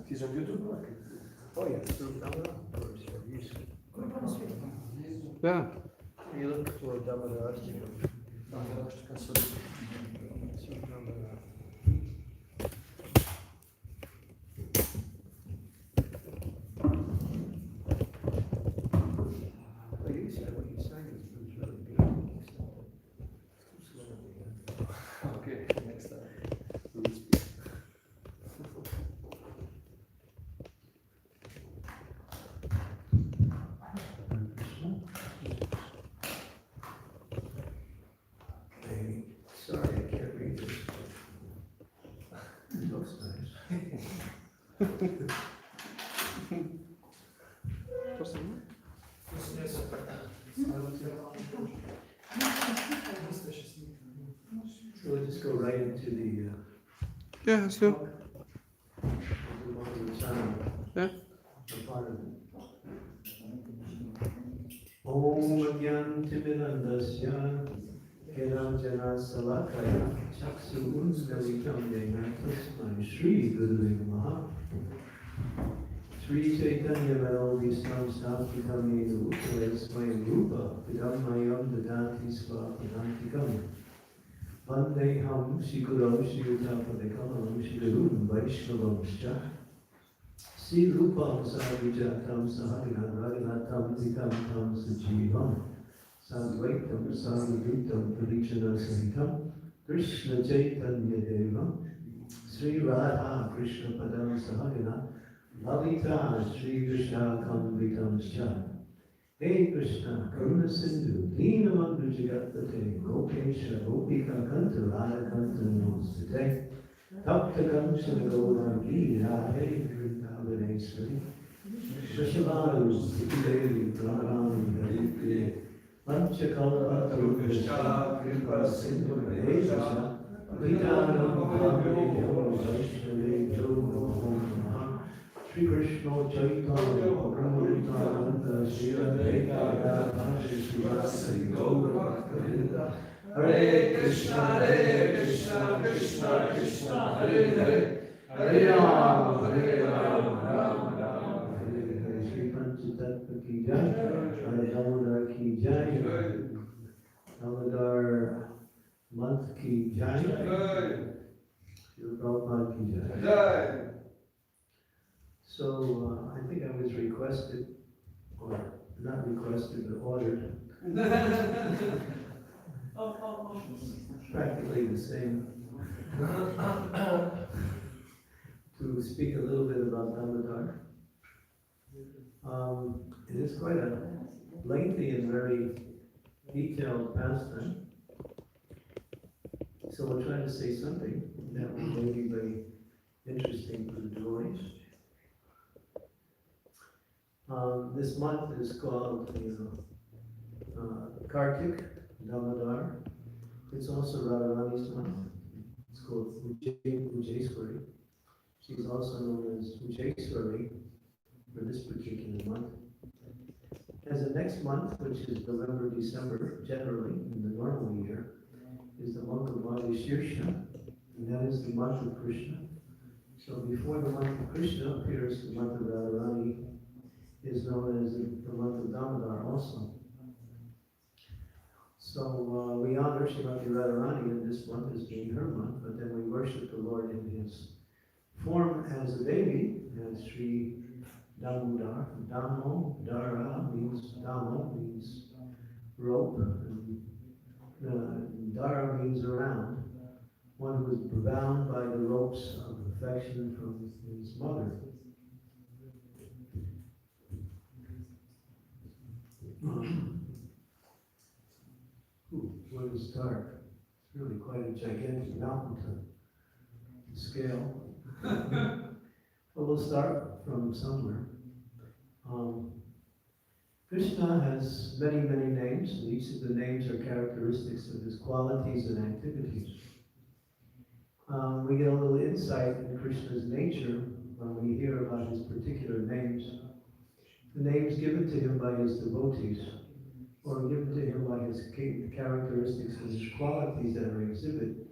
He's on YouTube? Oh, yeah. Yeah. You look for Damodar. Okay, next time. Sorry, I can't read this. It looks nice. So we'll just go right into the Yeah, let's do. Yeah. Om Agyantimirandasya Kiranjana Salakaya Chaksu Unskalitam Yena Tasmai Shri Guru Namaha Shri Chaitanya Velovistam Sthapitam Yenu Uttarasmai Rupa Vidammayam Dadanti Svapadantikam Vandeham Shikuram Shiyutapadekalam Shirurum Vaishnavam Sri Rupam Savijatam Sahagana Raghunatam Vikam Tam Sajivam Sadvaitam Savidutam Parichana Sahitam Krishna Chaitanya Devam Sri Radha Krishna Padam Sahagana Lalita Sri Krishna Kamvitam Scha Hey Krishna Karuna Sindhu Dina Bandhu Jagatate Gopesha Gopika Kanta Radha Kanta Namaste Tapta Kamsana Gaurangi Radhe Vrindavaneshwari Vrishabharu Sitidevi Pranam Haritye Panchakalpa Tarubhishta Kripa Sindhu Vedesha Vidanam Bhagavyo Vaishnave Jogo Namaha Shri Krishna Chaitanya Prabhu Nityananda Shri Advaita Gadadhara Srivasadi Gaura Bhaktavinda Hare Krishna Krishna Krishna Hare Hare Hare Ram Ram Hare Hare Shri Panchatattva ki jai Hare Damodar ki jai Damodar month ki jai Shri Prabhupada ki jai. So I think I was requested, or not requested, but ordered. Practically the same. To speak a little bit about Damodar. It is quite a lengthy and very detailed pastime. So we'll try to say something that will maybe be interesting for the devotees. This month is called Kartik, Damodar. It's also Radharani's month. It's called Ujjaiswari. She's also known as Ujjaiswari for this particular month. As the next month, which is November, December, generally in the normal year, is the month of Margashirsha, and that is the month of Krishna. So before the month of Krishna appears, the month of Radharani is known as the month of Damodar also. So we honor Srimati Radharani in this month as being her month, but then we worship the Lord in his form as a baby, as Sri Damodar. Damo, Dara means Damo, means rope, and Dara means around. One who is bound by the ropes of affection from his mother. wood is dark. It's really quite a gigantic mountain to scale. But we'll start from somewhere. Krishna has many, many names, and each of the names are characteristics of his qualities and activities. We get a little insight in Krishna's nature when we hear about his particular names. The names given to him by his devotees, or given to him by his characteristics and his qualities that are exhibited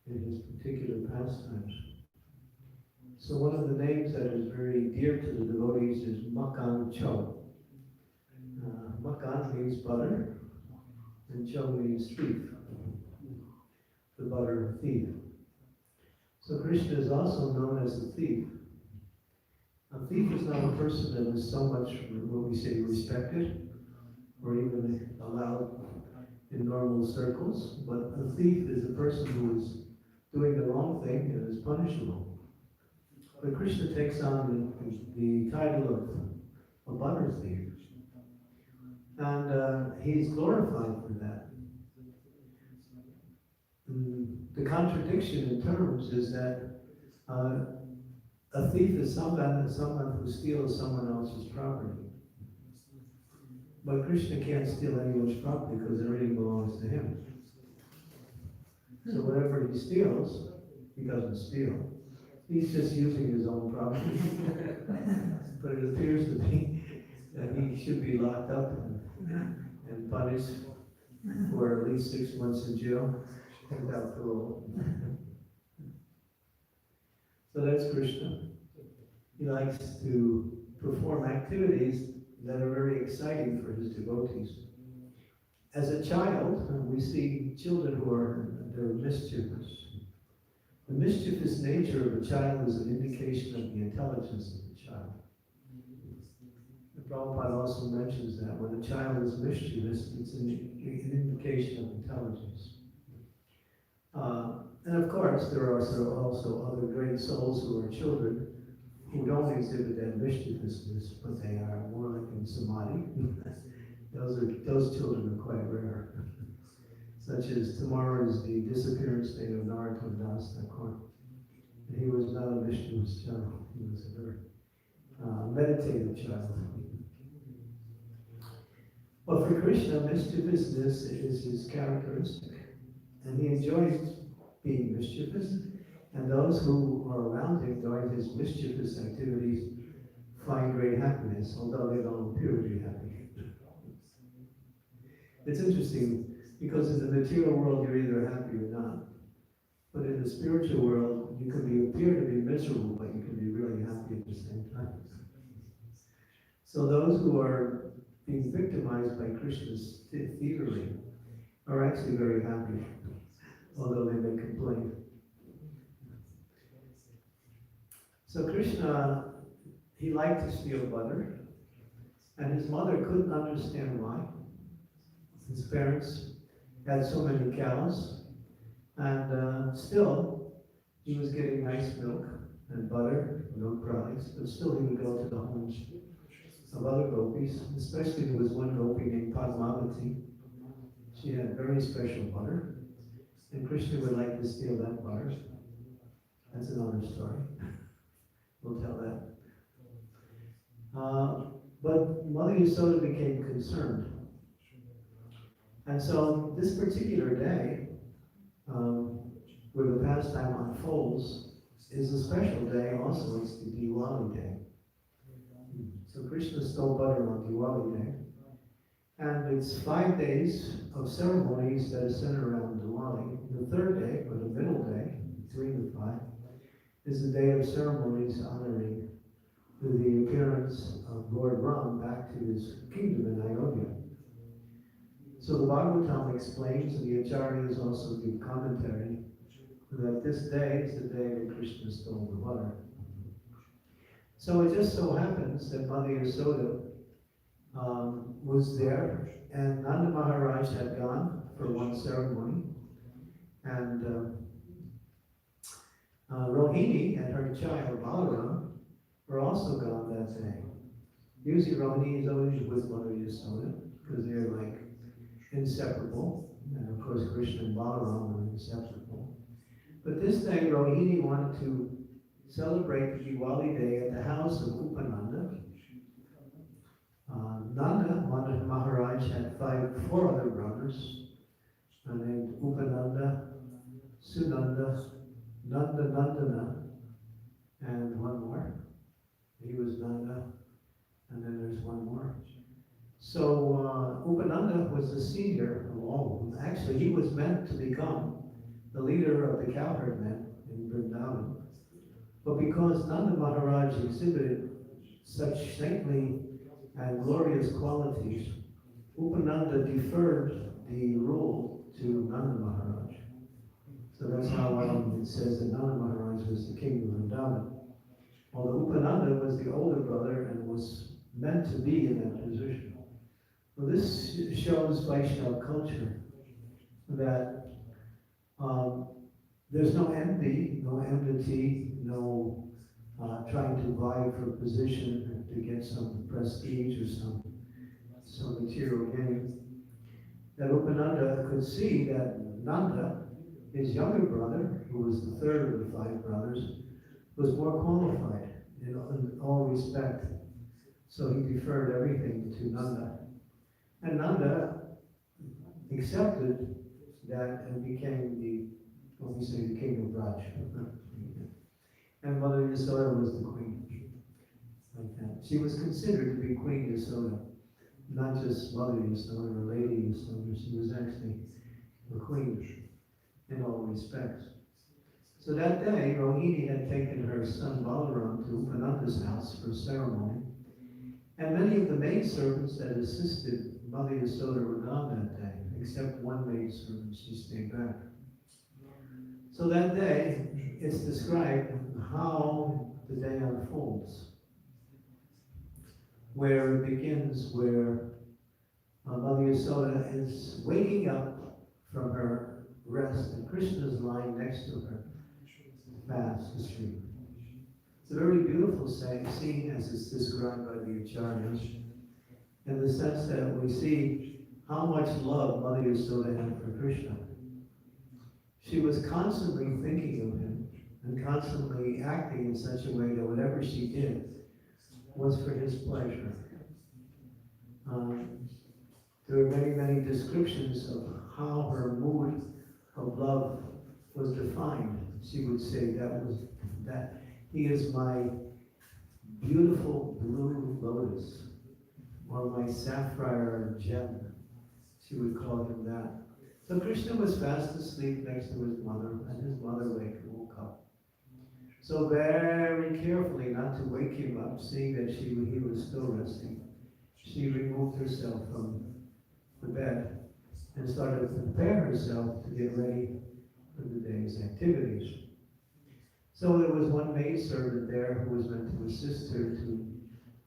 in his particular pastimes. So one of the names that is very dear to the devotees is Makan Cho. Makan means butter, and Cho means thief, the butter thief. So Krishna is also known as a thief. A thief is not a person that is so much, what we say, respected, or even allowed in normal circles, but a thief is a person who is doing the wrong thing and is punishable. But Krishna takes on the title of a butter thief. And he's glorified for that. The contradiction in terms is that a thief is someone who steals someone else's property. But Krishna can't steal anyone's property because everything belongs to him. So whatever he steals, he doesn't steal. He's just using his own property. But it appears to be that he should be locked up and punished for at least 6 months in jail without parole. So that's Krishna. He likes to perform activities that are very exciting for his devotees. As a child, we see children who are they're mischievous. The mischievous nature of a child is an indication of the intelligence of the child. The Prabhupada also mentions that when a child is mischievous, it's an indication of intelligence. And of course, there are also other great souls who are children who don't exhibit that mischievousness, but they are more like in samadhi. Those children are quite rare. Such as tomorrow is the disappearance day of Narottam Das Thakur. He was not a mischievous child. He was a very meditative child. But for Krishna, mischievousness is his characteristic. And he enjoys being mischievous. And those who are around him during his mischievous activities find great happiness, although they don't appear to be happy. It's interesting, because in the material world you're either happy or not. But in the spiritual world, you can appear to be miserable, but you can be really happy at the same time. So those who are being victimized by Krishna's thievery are actually very happy, although they may complain. So Krishna, he liked to steal butter, and his mother couldn't understand why. His parents had so many cows, and still he was getting nice milk and butter, milk products, but still he would go to the homes of other gopis, especially there was one gopi named Padmavati. She had very special butter, and Krishna would like to steal that butter. That's another story. We'll tell that. But Mother Yasoda became concerned. And so this particular day, where the pastime unfolds, is a special day also. It's the Diwali day. So Krishna stole butter on Diwali day. And it's 5 days of ceremonies that are centered around Diwali. The third day, or the middle day, 3 to 5, is the day of ceremonies honoring the appearance of Lord Ram back to his kingdom in Ayodhya. So the Bhagavatam explains, and the Acharyas also give commentary, that this day is the day that Krishna stole the butter. So it just so happens that Mother Yasoda was there, and Nanda Maharaj had gone for one ceremony, and Rohini and her child Balaram were also gone that day. Usually Rohini is always with Mother Yasoda, because they're like inseparable. And of course, Krishna and Balaram were inseparable. But this day, Rohini wanted to celebrate the Diwali day at the house of Upananda. Nanda Maharaj had four other brothers named Upananda, Sunanda, Nanda Nandana, and one more. He was Nanda, and then there's one more. So Upananda was the senior of all of them. Actually, he was meant to become the leader of the cowherd men in Vrindavan. But because Nanda Maharaj exhibited such saintly and glorious qualities, Upananda deferred the rule to Nanda Maharaj. So that's how it says that Nanda Maharaj was the king of Vrindavan. Although Upananda was the older brother and was meant to be in that position. Well, this shows Vaishnava culture, that there's no envy, no enmity, no trying to vie for position to get some prestige or some material gain. That Upananda could see that Nanda, his younger brother, who was the third of the five brothers, was more qualified in all respect. So he deferred everything to Nanda. And Nanda accepted that and became the king of Raj. And Mother Yasoda was the queen. Like that. She was considered to be Queen Yasoda, not just Mother Yasoda or Lady Yasoda. She was actually the queen in all respects. So that day, Rohini had taken her son Balaram to Upananda's house for a ceremony, and many of the maidservants that assisted Mother Yasoda were gone that day, except one maidservant. She stayed back. So that day, it's described how the day unfolds, where it begins, where Mother Yasoda is waking up from her rest, and Krishna is lying next to her, fast asleep. It's a very beautiful scene as it's described by the Acharyas, in the sense that we see how much love Mother Yasoda had for Krishna. She was constantly thinking of him and constantly acting in such a way that whatever she did was for his pleasure. There are many, many descriptions of how her mood of love was defined. She would say that he is my beautiful blue lotus, or my sapphire gem. She would call him that. So Krishna was fast asleep next to his mother, and his mother woke up. So very carefully, not to wake him up, seeing that he was still resting, she removed herself from the bed and started to prepare herself to get ready for the day's activities. So there was one maidservant there who was meant to assist her to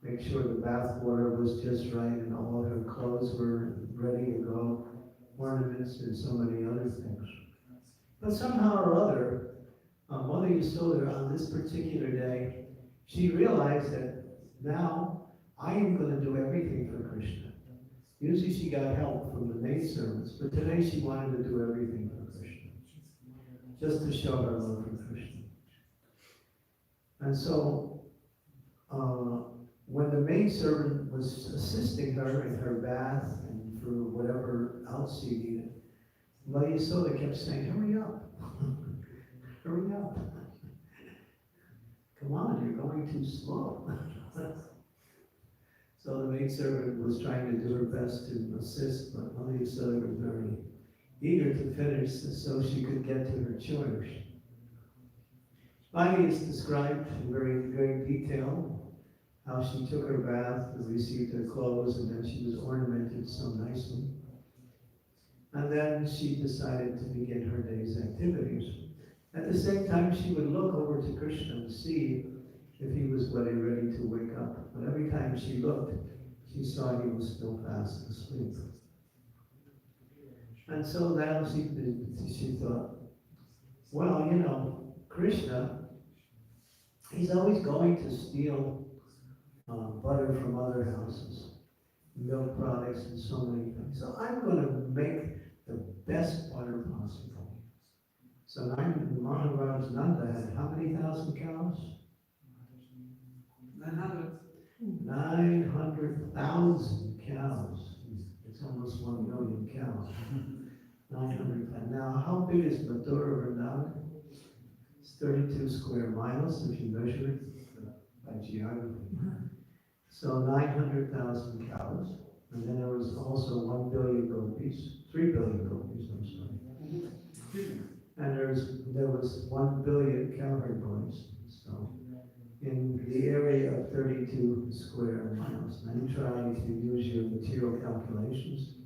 make sure the bath water was just right and all of her clothes were ready to go, ornaments and so many other things. But somehow or other, Mother Yasoda on this particular day, she realized that now I am going to do everything for Krishna. Usually she got help from the maidservants, but today she wanted to do everything for Krishna, just to show her love for Krishna. And so, when the maidservant was assisting her in her bath and for whatever else she needed, Mother Yasoda kept saying, "Hurry up, hurry up. Come on, you're going too slow." So the maidservant was trying to do her best to assist, but Mother Yasoda was very eager to finish so she could get to her chores. Finally, it's described in very, very detail how she took her bath and received her clothes, and then she was ornamented so nicely. And then she decided to begin her day's activities. At the same time, she would look over to Krishna and see if he was ready to wake up. But every time she looked, she saw he was still fast asleep. And so now she thought, well, you know, Krishna, he's always going to steal butter from other houses, milk products, and so many things. So I'm going to make the best butter possible. So Maharaj Nanda had how many thousand cows? 900. 900,000 cows. It's almost 1 million cows. 900,000. Now, how big is Mathura Vrindavan? It's 32 square miles if you measure it by geography. So 900,000 cows. And then there was also 1 billion gopis, 3 billion gopis, I'm sorry. And there was 1 billion cowherd boys. So in the area of 32 square miles. And I'm trying to use your material calculations,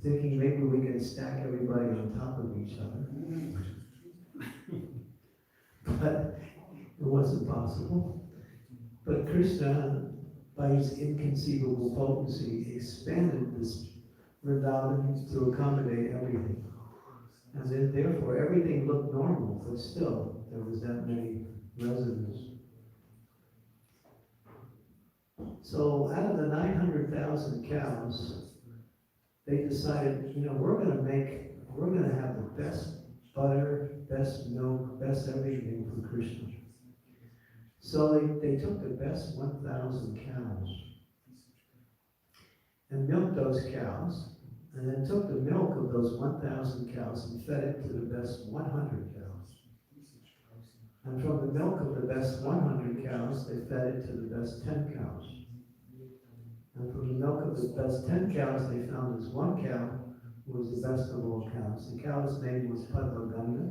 thinking maybe we can stack everybody on top of each other. But it wasn't possible. But Krishna, by his inconceivable potency, expanded this Vrindavan to accommodate everything. And then therefore everything looked normal, but still there was that many residents. So out of the 900,000 cows, they decided, we're going to have the best butter, best milk, best everything for Krishna. So they took the best 1,000 cows and milked those cows, and then took the milk of those 1,000 cows and fed it to the best 100 cows. And from the milk of the best 100 cows, they fed it to the best 10 cows. And from the milk of the best 10 cows, they found this one cow who was the best of all cows. The cow's name was Padma Ganga.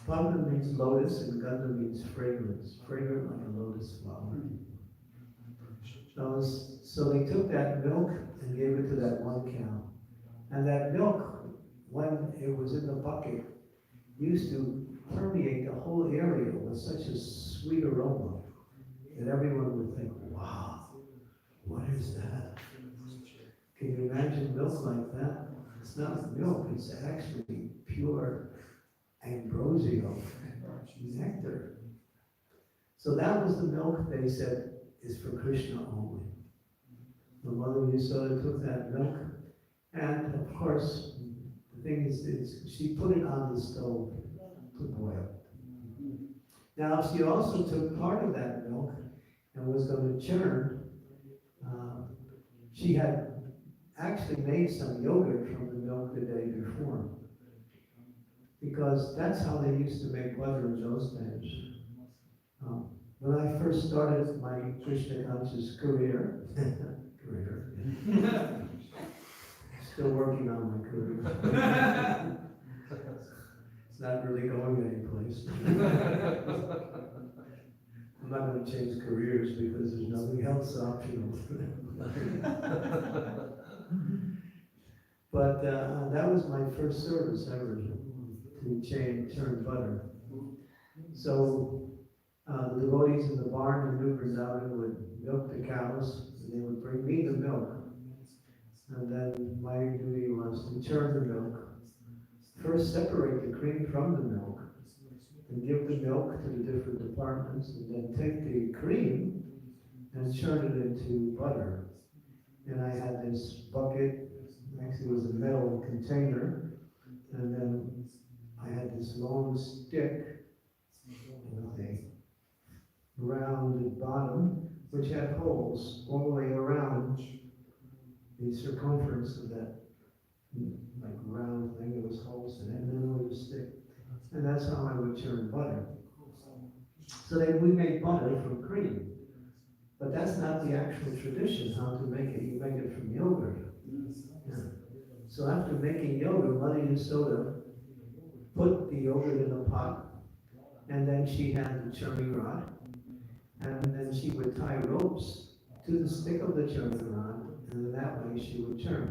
Padma means lotus, and Ganga means fragrance, fragrant like a lotus flower. So they took that milk and gave it to that one cow. And that milk, when it was in the bucket, used to permeate the whole area with such a sweet aroma that everyone would think, wow, what is that? Can you imagine milk like that? It's not milk, it's actually pure ambrosio, nectar. So that was the milk they said is for Krishna only. The mother Yasoda took that milk, and of course, the thing is she put it on the stove to boil. Now, she also took part of that milk and was going to churn. She had actually made some yogurt from the milk the day before, because that's how they used to make butter in those days. When I first started my Krishna conscious career, still working on my career. It's not really going anyplace. I'm not going to change careers because there's nothing else optional. But that was my first service ever, to churn butter. So the devotees in the barn in New Vrindavan would milk the cows, and they would bring me the milk. And then my duty was to churn the milk. First separate the cream from the milk, and give the milk to the different departments, and then take the cream and churn it into butter. And I had this bucket, actually it was a metal container, and then I had this long stick with a rounded bottom, which had holes all the way around the circumference of that like round thing. There was holes in it, and then there was a stick. And that's how I would churn butter. So then we made butter from cream. But that's not the actual tradition, how to make it. You make it from yogurt. Yeah. So after making yogurt, Mother Yasoda put the yogurt in a pot, and then she had the churning rod, and then she would tie ropes to the stick of the churning rod, and then that way she would churn.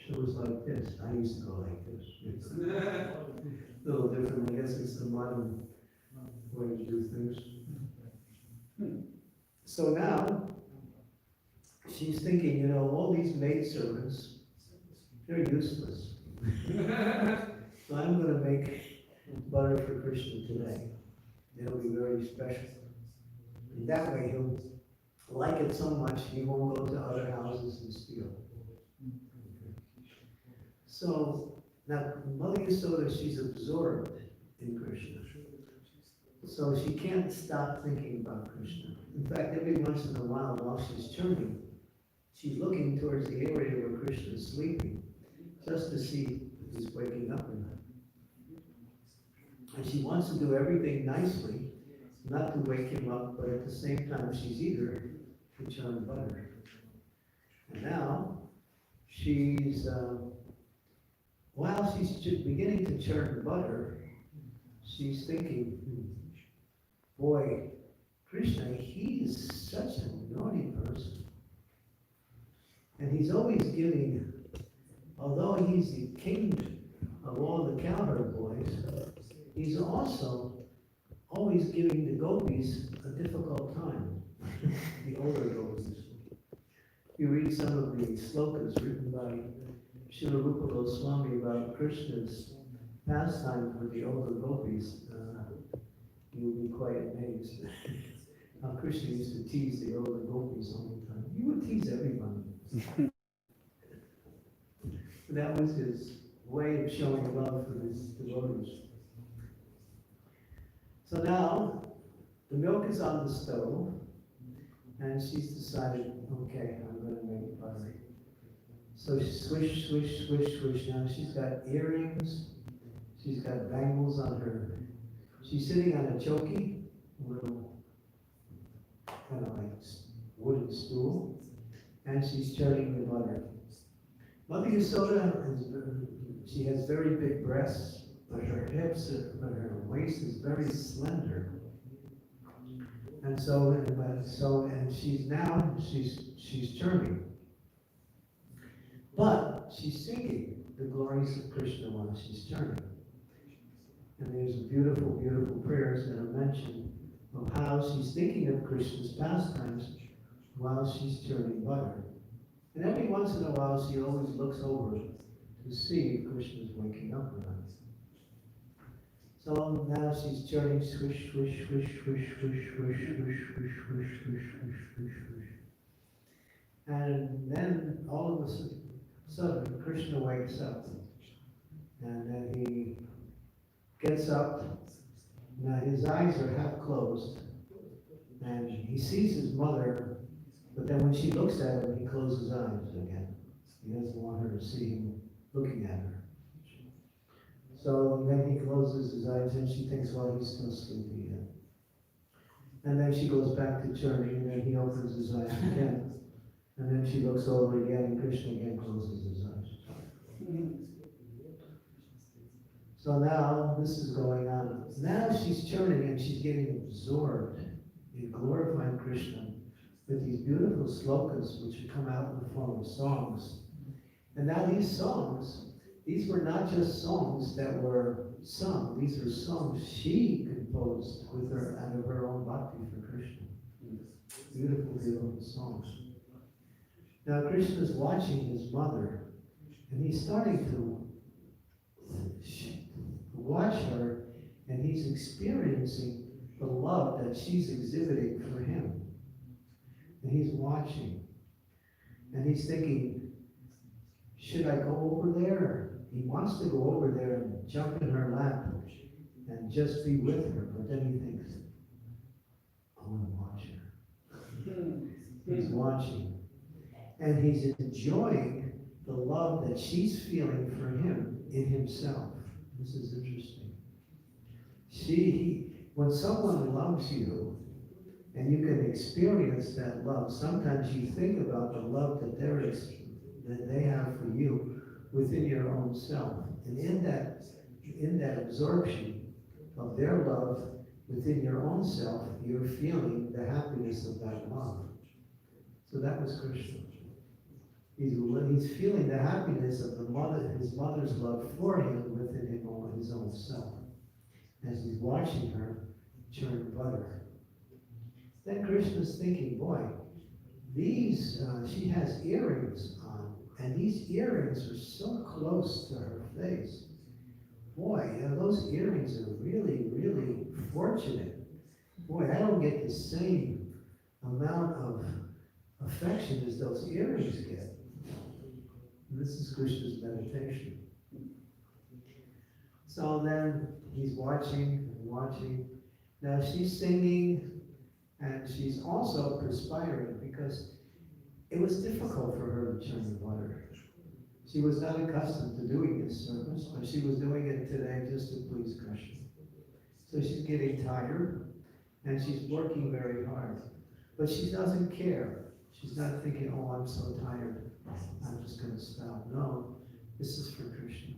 So it was like this. I used to go like this. It's a little different. I guess it's the modern way to do things. So now, she's thinking, all these maidservants, they're useless. So I'm going to make butter for Krishna today. It'll be very special. And that way he'll like it so much he won't go to other houses and steal. So now Mother Yasoda, she's absorbed in Krishna. So she can't stop thinking about Krishna. In fact, every once in a while she's churning, she's looking towards the area where Krishna is sleeping, just to see if he's waking up or not. And she wants to do everything nicely, not to wake him up, but at the same time she's eager to churn butter. And now she's, while she's beginning to churn butter, she's thinking, boy, Krishna, he is such a naughty person. And he's always giving, although he's the king of all the cowherd boys, he's also always giving the gopis a difficult time, the older gopis. You read some of the slokas written by Srila Rupa Goswami about Krishna's pastime with the older gopis, you'll be quite amazed. How Krishna used to tease the older gopis all the time. He would tease everybody. That was his way of showing love for his devotees. So now, the milk is on the stove, and she's decided, okay, I'm going to make butter. So she swish, swish, swish, swish. Now she's got earrings, she's got bangles on her. She's sitting on a choki, a little kind of like wooden stool, and she's churning the butter. Mother Yasoda, she has very big breasts, but her hips, but her waist is very slender. And and she's churning. But she's singing the glories of Krishna while she's churning. And there's beautiful, beautiful prayers that are mentioned of how she's thinking of Krishna's pastimes while she's churning butter. And every once in a while, she always looks over to see if Krishna's waking up or not. So now she's churning swish, swish, swish, swish, swish, swish, swish, swish, swish, swish, swish, swish, swish. And then all of a sudden, Krishna wakes up. And then he gets up. Now his eyes are half closed. And he sees his mother, but then when she looks at him, he closes his eyes again. He doesn't want her to see him looking at her. So then he closes his eyes and she thinks, well, he's still sleepy yet. And then she goes back to churning and then he opens his eyes again. And then she looks over again and Krishna again closes his eyes. So now this is going on. Now she's churning and she's getting absorbed in glorifying Krishna with these beautiful slokas which come out in the form of songs. And now these songs, these were not just songs that were sung, these are songs she composed with her out of her own bhakti for Krishna. Beautiful, beautiful songs. Now Krishna's watching his mother, and he's starting to watch her, and he's experiencing the love that she's exhibiting for him. And he's watching, and he's thinking, should I go over there? He wants to go over there and jump in her lap and just be with her, but then he thinks, I want to watch her. He's watching, and he's enjoying the love that she's feeling for him in himself. This is interesting. When someone loves you, and you can experience that love, sometimes you think about the love that they have for you within your own self. And in that absorption of their love within your own self, you're feeling the happiness of that love. So that was Krishna. He's feeling the happiness of his mother's love for him within his own self, as he's watching her churn butter. Then Krishna's thinking, boy, she has earrings on, and these earrings are so close to her face. Boy, those earrings are really, really fortunate. Boy, I don't get the same amount of affection as those earrings get. And this is Krishna's meditation. So then he's watching and watching. Now she's singing and she's also perspiring because it was difficult for her to turn the water. She was not accustomed to doing this service, but she was doing it today just to please Krishna. So she's getting tired and she's working very hard. But she doesn't care. She's not thinking, oh, I'm so tired, I'm just going to stop. No, this is for Krishna.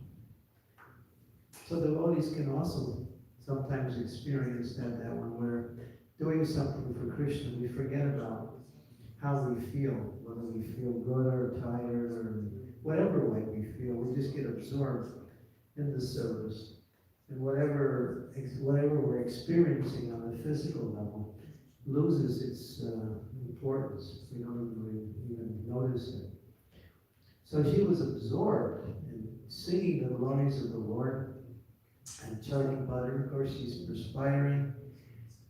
So devotees can also sometimes experience that when we're doing something for Krishna, we forget about how we feel, whether we feel good or tired or whatever way we feel. We just get absorbed in the service. And whatever we're experiencing on the physical level loses its importance. We don't even notice it. So she was absorbed in singing the glories of the Lord and chanting butter. Of course, she's perspiring,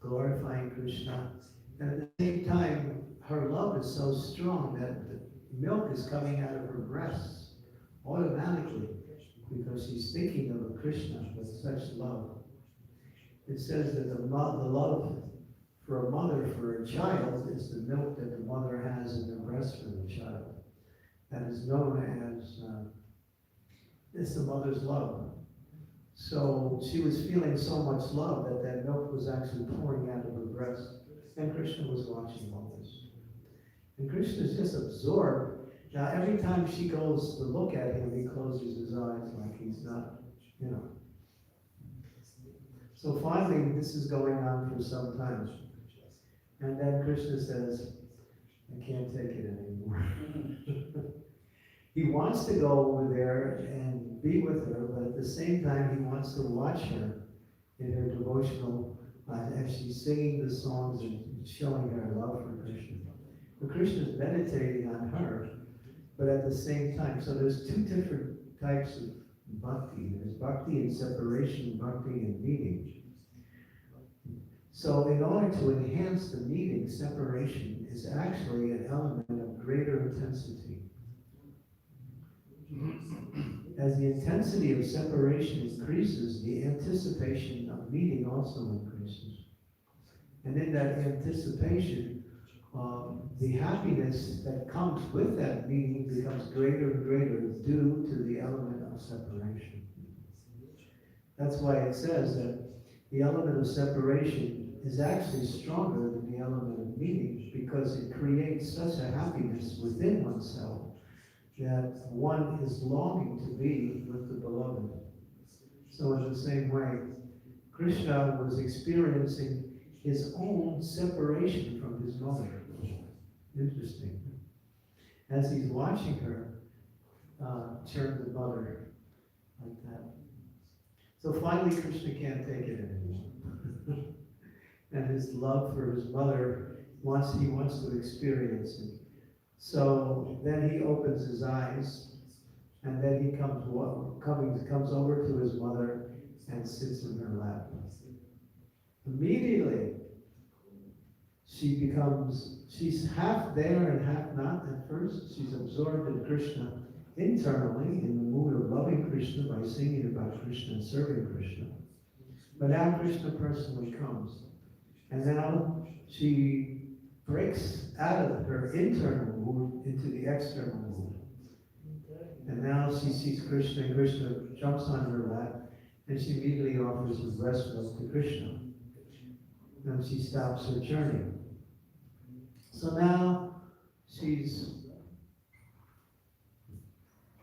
glorifying Krishna. And at the same time, her love is so strong that the milk is coming out of her breasts automatically because she's thinking of Krishna with such love. It says that the love for a mother for a child is the milk that the mother has in the breast for the child. That is known as it's the mother's love. So she was feeling so much love that milk was actually pouring out of her breast. And Krishna was watching all this. And Krishna is just absorbed. Now every time she goes to look at him, he closes his eyes like he's not, you know. So finally, this is going on for some time. And then Krishna says, I can't take it anymore. He wants to go over there and be with her, but at the same time, he wants to watch her in her devotional, as she's singing the songs and showing her love for Krishna. But Krishna is meditating on her, but at the same time, so there's two different types of bhakti. There's bhakti in separation, bhakti in meeting. So in order to enhance the meeting, separation is actually an element of greater intensity. As the intensity of separation increases, the anticipation of meeting also increases. And in that anticipation, the happiness that comes with that meeting becomes greater and greater due to the element of separation. That's why it says that the element of separation is actually stronger than the element of meeting because it creates such a happiness within oneself that one is longing to be with the beloved. So in the same way, Krishna was experiencing his own separation from his mother. Interesting. As he's watching her turn the mother like that. So finally Krishna can't take it anymore. And his love for his mother, he wants to experience it. So then he opens his eyes, and then he comes over to his mother and sits in her lap. Immediately, she's half there and half not. At first, she's absorbed in Krishna internally, in the mood of loving Krishna by singing about Krishna and serving Krishna. But now Krishna personally comes. And now she breaks out of her internal mood into the external mood. And now she sees Krishna, and Krishna jumps on her lap, and she immediately offers her breast milk to Krishna. And she stops her journey. So now she's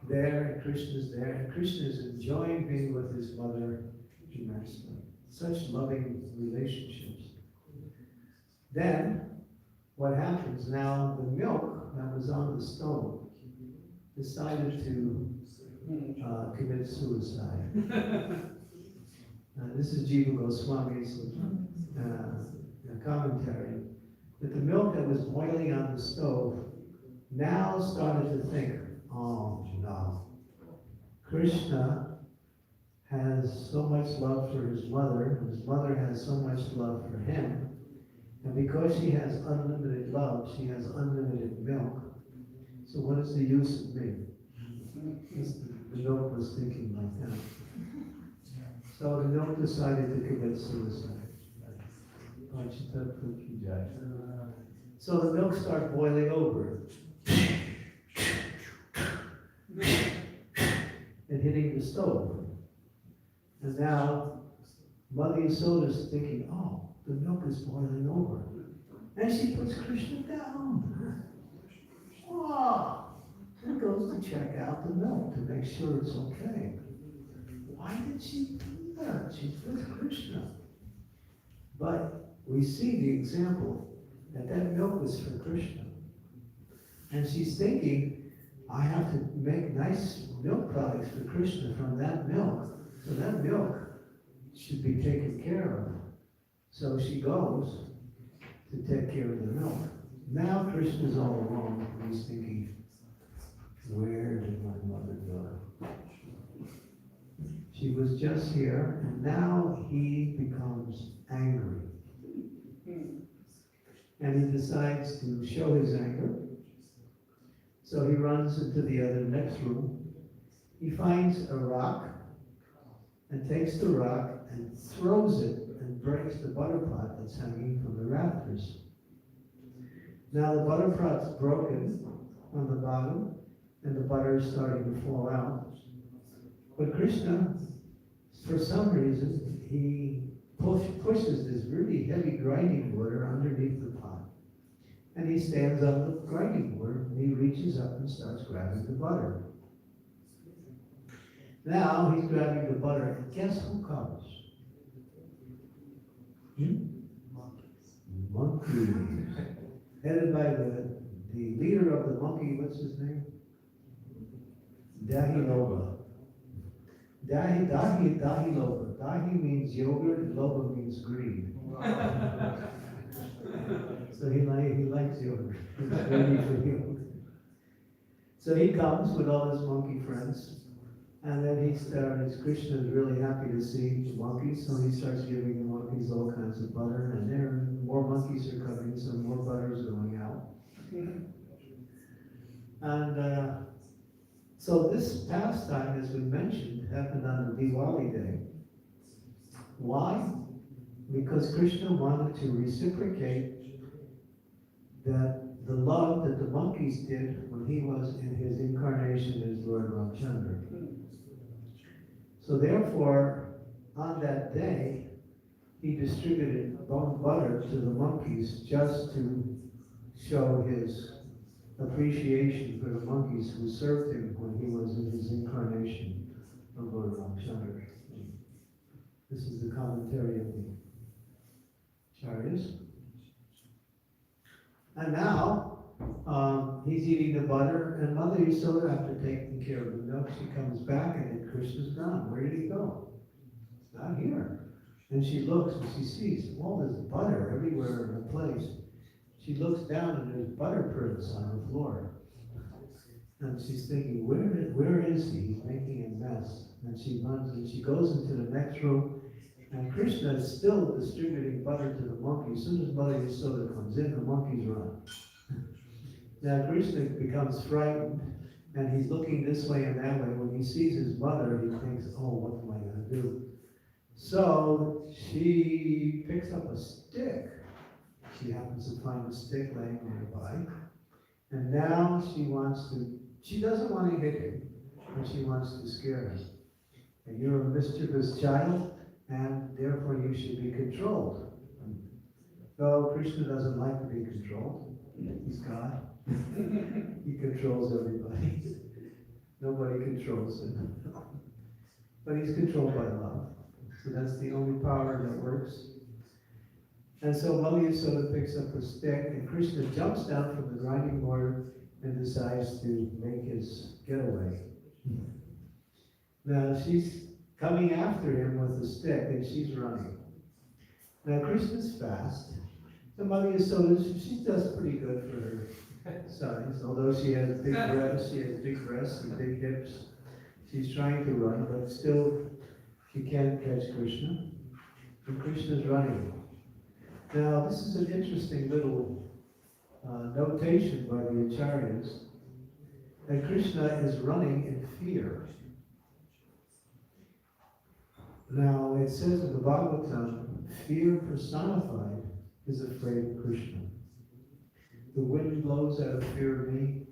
there, and Krishna's there, and Krishna is enjoying being with his mother immensely. Such loving relationships. Then, what happens now, the milk that was on the stove decided to commit suicide. This is Jiva Goswami's commentary, that the milk that was boiling on the stove now started to think, oh no, Krishna has so much love for his mother has so much love for him, and because she has unlimited love, she has unlimited milk. So what is the use of me? The milk was thinking like that. So the milk decided to commit suicide. So the milk started boiling over and hitting the stove. And now Mother Yasoda's thinking, oh, the milk is boiling over. And she puts Krishna down. Oh, and goes to check out the milk to make sure it's okay. Why did she do that? She's with Krishna. But we see the example that that milk was for Krishna. And she's thinking, I have to make nice milk products for Krishna from that milk. So that milk should be taken care of. So she goes to take care of the milk. Now Krishna's all alone, and he's thinking, where did my mother go? She was just here, and now he becomes angry. And he decides to show his anger. So he runs into the other next room. He finds a rock and takes the rock and throws it and breaks the butter pot that's hanging from the rafters. Now the butter pot's broken on the bottom and the butter is starting to fall out. But Krishna, for some reason, he pushes this really heavy grinding board underneath the pot. And he stands on the grinding board and he reaches up and starts grabbing the butter. Now he's grabbing the butter, and guess who comes? Monkeys. Headed by the leader of the monkey, what's his name? Dahi-loba. Dahi-loba. Dahi means yogurt, and loba means greed. So he likes yogurt. He's ready for yogurt. So he comes with all his monkey friends. And then Krishna is really happy to see the monkeys, so he starts giving the monkeys all kinds of butter, and more monkeys are coming, so more butter is going out. And so this pastime, as we mentioned, happened on the Diwali day. Why? Because Krishna wanted to reciprocate the love that the monkeys did when he was in his incarnation as Lord Ramchandra. So therefore, on that day, he distributed butter to the monkeys just to show his appreciation for the monkeys who served him when he was in his incarnation of Lord Ramchandra. This is the commentary of the Acharyas. And now, he's eating the butter, and Mother Yasoda, after taking care of the milk, she comes back, and Krishna's gone. Where did he go? He's not here. And she looks, and she sees all this butter everywhere in the place. She looks down, and there's butter prints on the floor. And she's thinking, where is he? He's making a mess. And she runs, and she goes into the next room, and Krishna is still distributing butter to the monkeys. As soon as Mother Yasoda comes in, the monkeys run. Now Krishna becomes frightened, and he's looking this way and that way. When he sees his mother, he thinks, oh, what am I going to do? So she picks up a stick. She happens to find a stick laying nearby. And now she doesn't want to hit him, but she wants to scare him. And you're a mischievous child, and therefore you should be controlled. Though Krishna doesn't like to be controlled. He's God. He controls everybody. Nobody controls him. But he's controlled by love. So that's the only power that works. And so Mother Yasoda picks up a stick, and Krishna jumps down from the grinding board and decides to make his getaway. Now she's coming after him with a stick, and she's running. Now Krishna's fast. So Mother Yasoda, she does pretty good for her size. Although she has big breasts and big hips. She's trying to run, but still she can't catch Krishna. And Krishna's running. Now this is an interesting little notation by the Acharyas, that Krishna is running in fear. Now, it says in the Bhagavatam, fear personified is afraid of Krishna. The wind blows out of fear of me.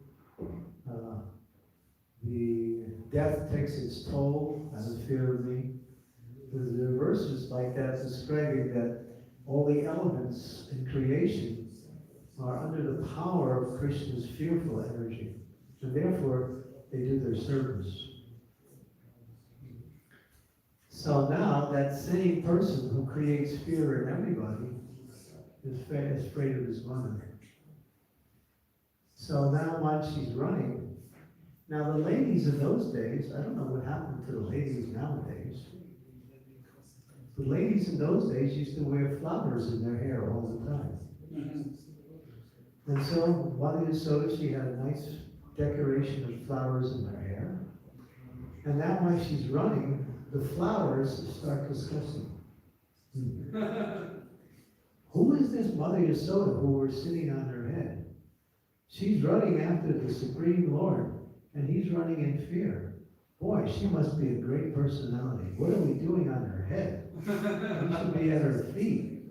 The death takes its toll out of fear of me. There are verses like that describing that all the elements in creation are under the power of Krishna's fearful energy, and therefore they do their service. So now that same person who creates fear in everybody is afraid of his mother. So now while she's running, now the ladies in those days, I don't know what happened to the ladies nowadays. The ladies in those days used to wear flowers in their hair all the time. And so Mother Yasoda, she had a nice decoration of flowers in her hair. And now while she's running, the flowers start discussing. Who is this Mother Yasoda who we're sitting on her head? She's running after the Supreme Lord, and he's running in fear. Boy, she must be a great personality. What are we doing on her head? We should be at her feet.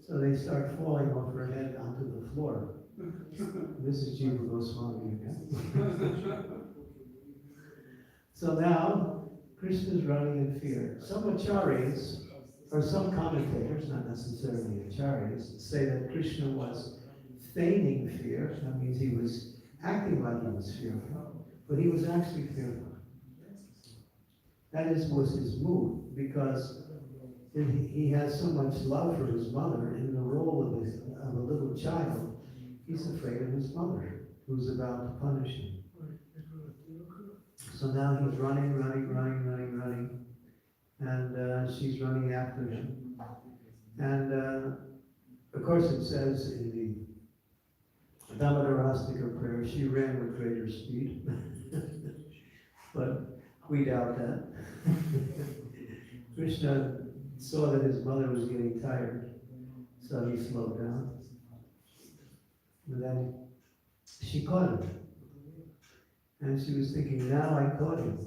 So they start falling off her head onto the floor. This is Jiva Goswami again. So now, Krishna's running in fear. Some acharyas, or some commentators, not necessarily acharyas, say that Krishna was feigning fear. That means he was acting like he was fearful, but he was actually fearful. That was his mood, because he has so much love for his mother. In the role of a little child, he's afraid of his mother, who's about to punish him. So now he's running, and she's running after him. And of course it says in the Damodarastika prayer, she ran with greater speed. But we doubt that. Krishna saw that his mother was getting tired, so he slowed down. And then she caught him. And she was thinking, now I caught him.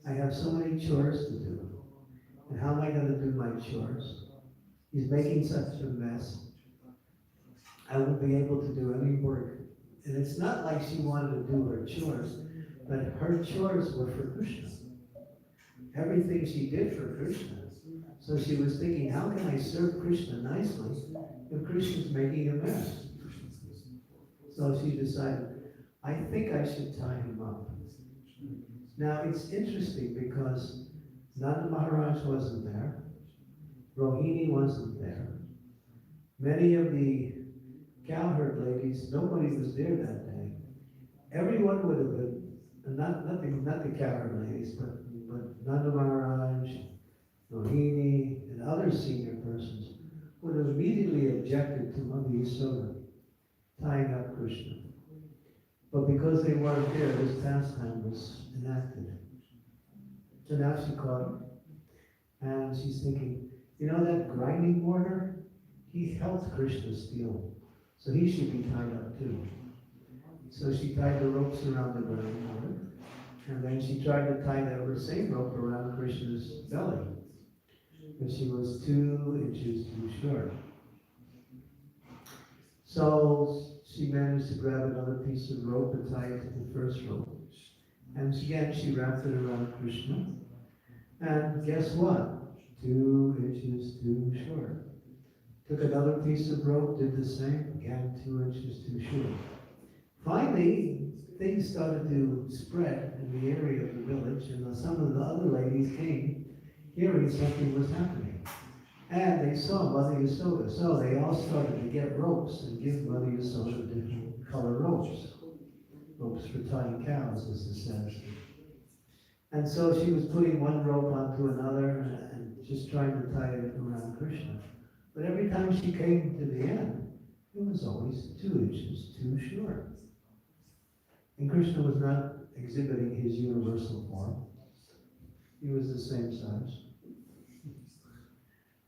I have so many chores to do. And how am I going to do my chores? He's making such a mess. I won't be able to do any work. And it's not like she wanted to do her chores, but her chores were for Krishna. Everything she did for Krishna. So she was thinking, how can I serve Krishna nicely if Krishna's making a mess? So she decided, I think I should tie him up. Now it's interesting because Nanda Maharaj wasn't there. Rohini wasn't there. Many of the cowherd ladies, nobody was there that day. Everyone would have been, not the cowherd ladies, but Nanda Maharaj, Rohini, and other senior persons would have immediately objected to Mother Yasoda tying up Krishna. But because they weren't there, this pastime was enacted. So now she caught him, and she's thinking, you know that grinding mortar? He helped Krishna steal, so he should be tied up too. So she tied the ropes around the grinding mortar, and then she tried to tie that same rope around Krishna's belly, but she was 2 inches too short. So she managed to grab another piece of rope and tie it to the first rope. And again, she wrapped it around Krishna. And guess what? 2 inches too short. Took another piece of rope, did the same, again 2 inches too short. Finally, things started to spread in the area of the village, and some of the other ladies came hearing something was happening. And they saw Mother Yasoda, so they all started to get ropes and give Mother Yasoda different color ropes. Ropes for tying cows, as it says. And so she was putting one rope onto another and just trying to tie it around Krishna. But every time she came to the end, it was always 2 inches too short. And Krishna was not exhibiting his universal form. He was the same size.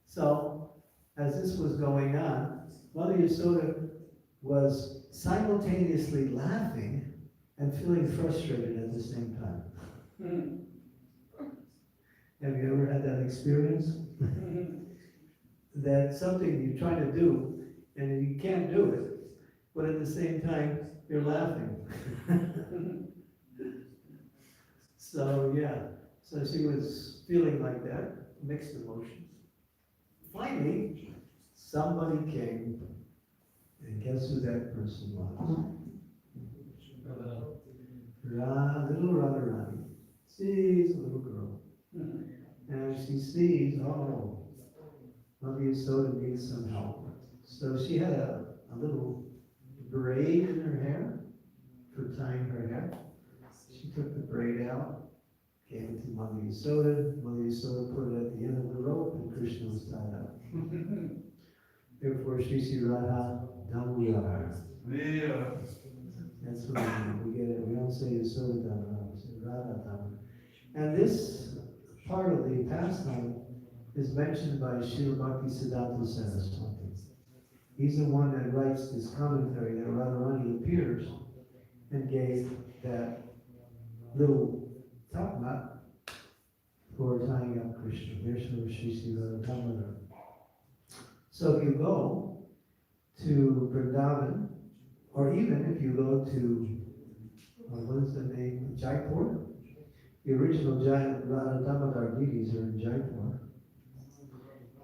So, as this was going on, Mother Yasoda was simultaneously laughing and feeling frustrated at the same time. Have you ever had that experience? That something you're trying to do and you can't do it, but at the same time you're laughing. So yeah, so she was feeling like that, mixed emotions. Finally, somebody came, and guess who that person was? Little Radharani. She's a little girl. And she sees, oh, Mother Yasoda needs some help. So she had a little braid in her hair for tying her hair. She took the braid out, gave it to Mother Yasoda. Mother Yasoda put it at the end of the rope, and Krishna was tied up. Therefore, Shri Sri Radha Damodara. That's what we get it. We don't say Yasoda Damodara, we say Radha Damodara. And this part of the pastime is mentioned by Srila Bhakti Siddhanta Saraswati. He's the one that writes this commentary that Radharani appears and gave that little top knot for tying up Krishna. There's Shri Sri Radha Damodara. So if you go to Vrindavan, or even if you go to, what is the name, Jaipur? The original giant Radha Damodar deities are in Jaipur.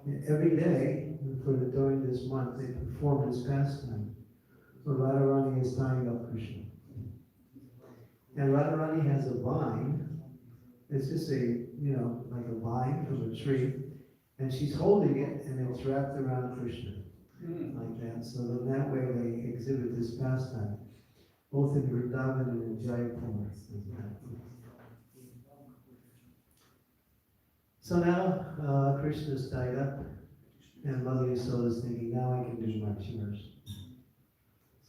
And every day, during this month, they perform this pastime, where Radharani is tying up Krishna. And Radharani has a vine. It's just like a vine from a tree. And she's holding it, and it's wrapped around Krishna, like that. So in that way, they exhibit this pastime, both in Vrindavan and in Jaipur. So now Krishna's tied up, and Mother Yasoda is thinking, now I can do my chores.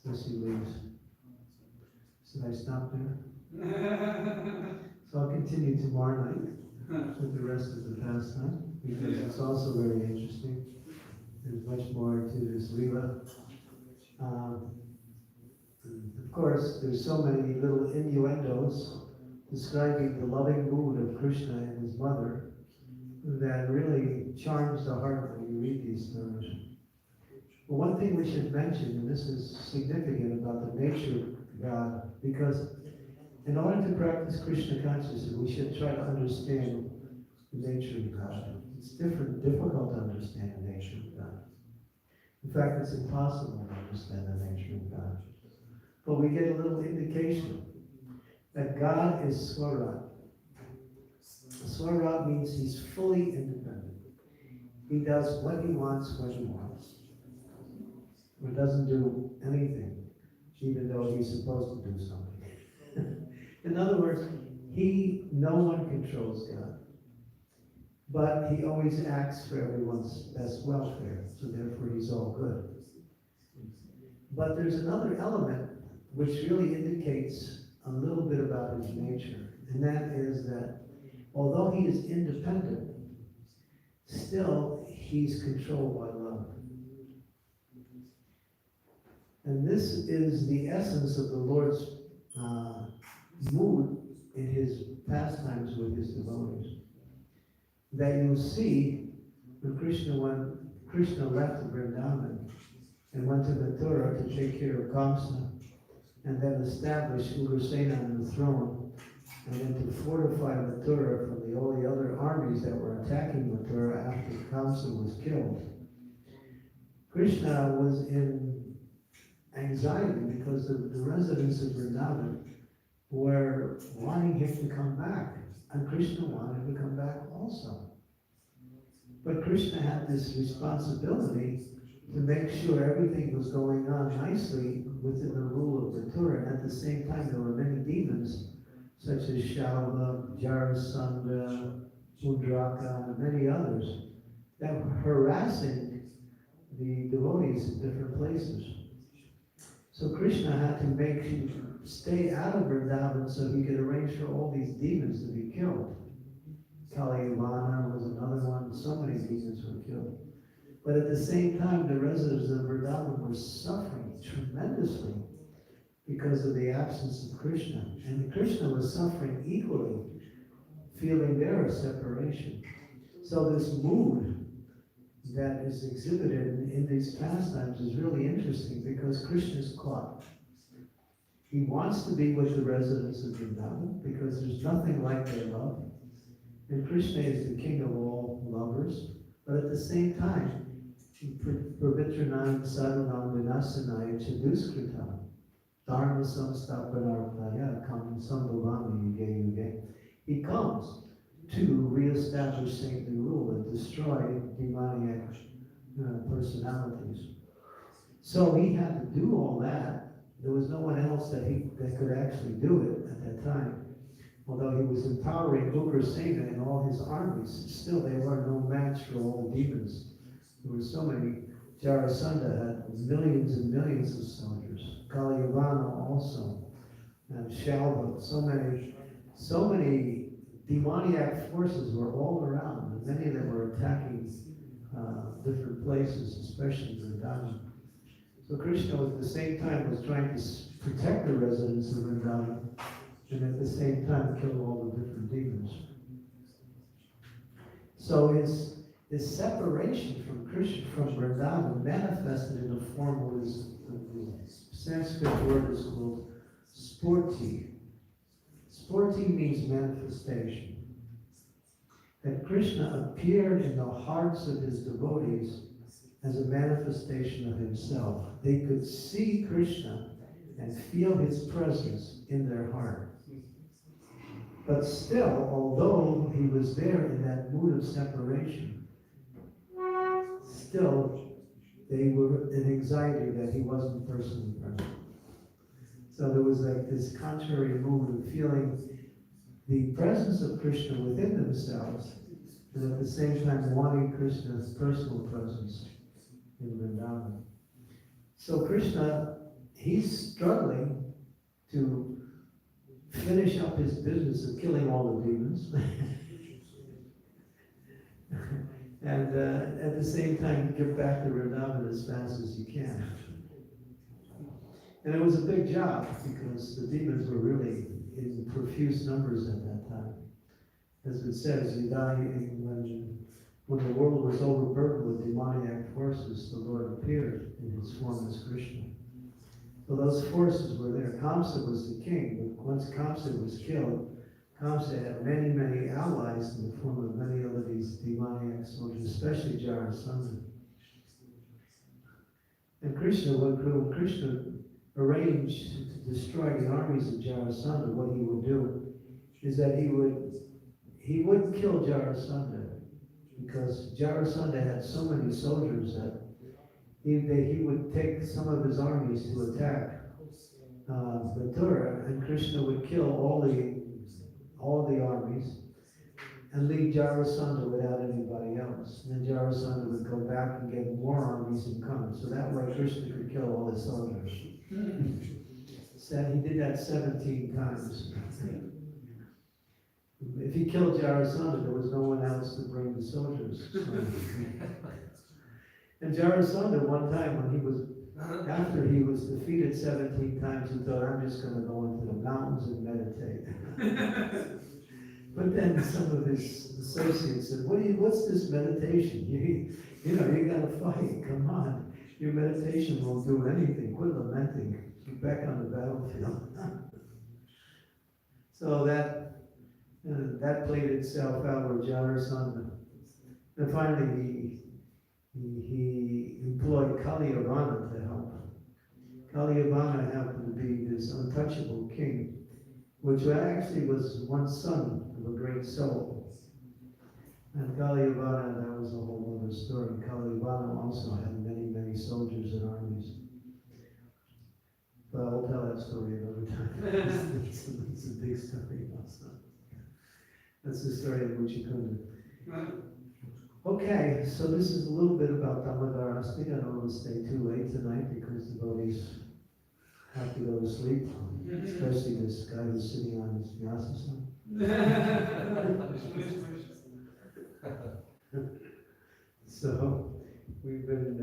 So she leaves. Should I stop there? So I'll continue tomorrow night with the rest of the pastime, because it's also very interesting. There's much more to this Leela. Of course, there's so many little innuendos describing the loving mood of Krishna and his mother that really charms the heart when you read these stories. But one thing we should mention, and this is significant about the nature of God, because in order to practice Krishna consciousness, we should try to understand the nature of God. It's difficult to understand the nature of God. In fact, it's impossible to understand the nature of God. But we get a little indication that God is Swarat. Swarat means he's fully independent. He does what he wants when he wants. Or doesn't do anything, even though he's supposed to do something. In other words, no one controls God. But he always acts for everyone's best welfare, so therefore he's all good. But there's another element which really indicates a little bit about his nature, and that is that although he is independent, still he's controlled by love. And this is the essence of the Lord's mood in his pastimes with his devotees. That you'll see when Krishna left Vrindavan and went to Mathura to take care of Kamsa, and then establish Ugrasena on the throne, and then to fortify Mathura from all the other armies that were attacking Mathura after Kamsa was killed. Krishna was in anxiety because the residents of Vrindavan were wanting him to come back, and Krishna wanted him to come back also. But Krishna had this responsibility to make sure everything was going on nicely within the rule of Mathura, and at the same time there were many demons such as Shalva, Jarasandha, Mundraka, and many others that were harassing the devotees in different places. So Krishna had to stay out of Vrindavan so he could arrange for all these demons to be killed. Kalyavana was another one, so many demons were killed. But at the same time, the residents of Vrindavan were suffering tremendously because of the absence of Krishna. And Krishna was suffering equally feeling there a separation. So this mood that is exhibited in these pastimes is really interesting because Krishna is caught. He wants to be with the residents of Vrindavan because there's nothing like their love. And Krishna is the king of all lovers. But at the same time, Pavitranam Sadhanam Vinasanaya Chaduskritam Dharma Samstapanartaya Kam Sambhavami Yuge Yuge. He comes to reestablish saintly rule and destroy demoniac personalities. So he had to do all that. There was no one else that could actually do it at that time. Although he was empowering Ugrasena and all his armies, still they were no match for all the demons. There were so many. Jarasandha had millions and millions of soldiers. Kalyavana also, and Shalva. So many demoniac forces were all around, and many of them were attacking different places, especially Vrindavan. So Krishna at the same time was trying to protect the residents of Vrindavan, and at the same time kill all the different demons. So his separation from Krishna, from Vrindavan, manifested in a form what is the Sanskrit word is called sporti. Sporti means manifestation. That Krishna appeared in the hearts of his devotees as a manifestation of himself. They could see Krishna and feel his presence in their heart. But still, although he was there in that mood of separation, still they were in anxiety that he wasn't personally present. So there was like this contrary mood of feeling the presence of Krishna within themselves, and at the same time wanting Krishna's personal presence in Vrindavan. So Krishna, he's struggling to finish up his business of killing all the demons, and at the same time get back to Vrindavan as fast as he can. And it was a big job because the demons were really in profuse numbers at that time. As it says, when the world was overburdened with demoniac forces, the Lord appeared in his form as Krishna. So those forces were there. Kamsa was the king, but once Kamsa was killed, Kamsa had many, many allies in the form of many of these demoniac soldiers, especially Jarasandha. And Krishna, when Krishna arranged to destroy the armies of Jarasandha, what he would do is that he wouldn't kill Jarasandha, because Jarasandha had so many soldiers that he would take some of his armies to attack Mathura, and Krishna would kill all the armies and leave Jarasandha without anybody else. And then Jarasandha would go back and get more armies and come. So that way Krishna could kill all his soldiers. So he did that 17 times. If he killed Jarasandha, there was no one else to bring the soldiers. And Jarasandha, one time after he was defeated 17 times, he thought, I'm just going to go into the mountains and meditate. But then some of his associates said, what's this meditation? You got to fight, come on. Your meditation won't do anything. Quit lamenting. Get back on the battlefield. So that played itself out with Jarasandha. And finally, he employed Kalyavana to help. Kalyavana happened to be this untouchable king, which actually was one son of a great soul. And Kalyavana, that was a whole other story. Kalyavana also had many, many soldiers and armies. But I'll tell that story another time. It's a big story also. That's the story of Muchikunda. Okay, so this is a little bit about Damodarasti. I don't want to stay too late tonight because the devotees have to go to sleep, especially this guy who's sitting on his vyasa. So we've been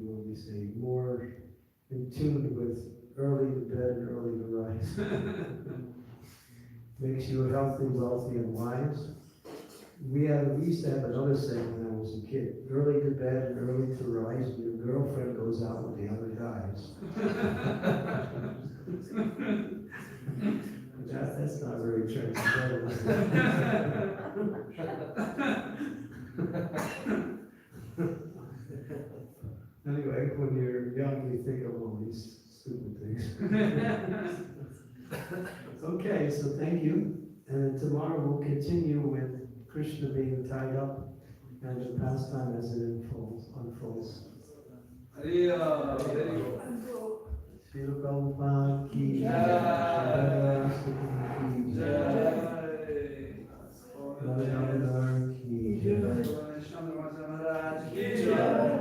what do we say, more in tune with early to bed and early to rise. makes you healthy, wealthy, and wise. We used to have another saying when I was a kid: early to bed and early to rise. Your girlfriend goes out with the other guys. That's not very transparent. Anyway, when you're young, you think of all these stupid things. Okay, so thank you. And tomorrow we'll continue with Krishna being tied up and the pastime as it unfolds. Hariya. Srila Prabhupada ki jai, Srila ki jai, Radha ki jai.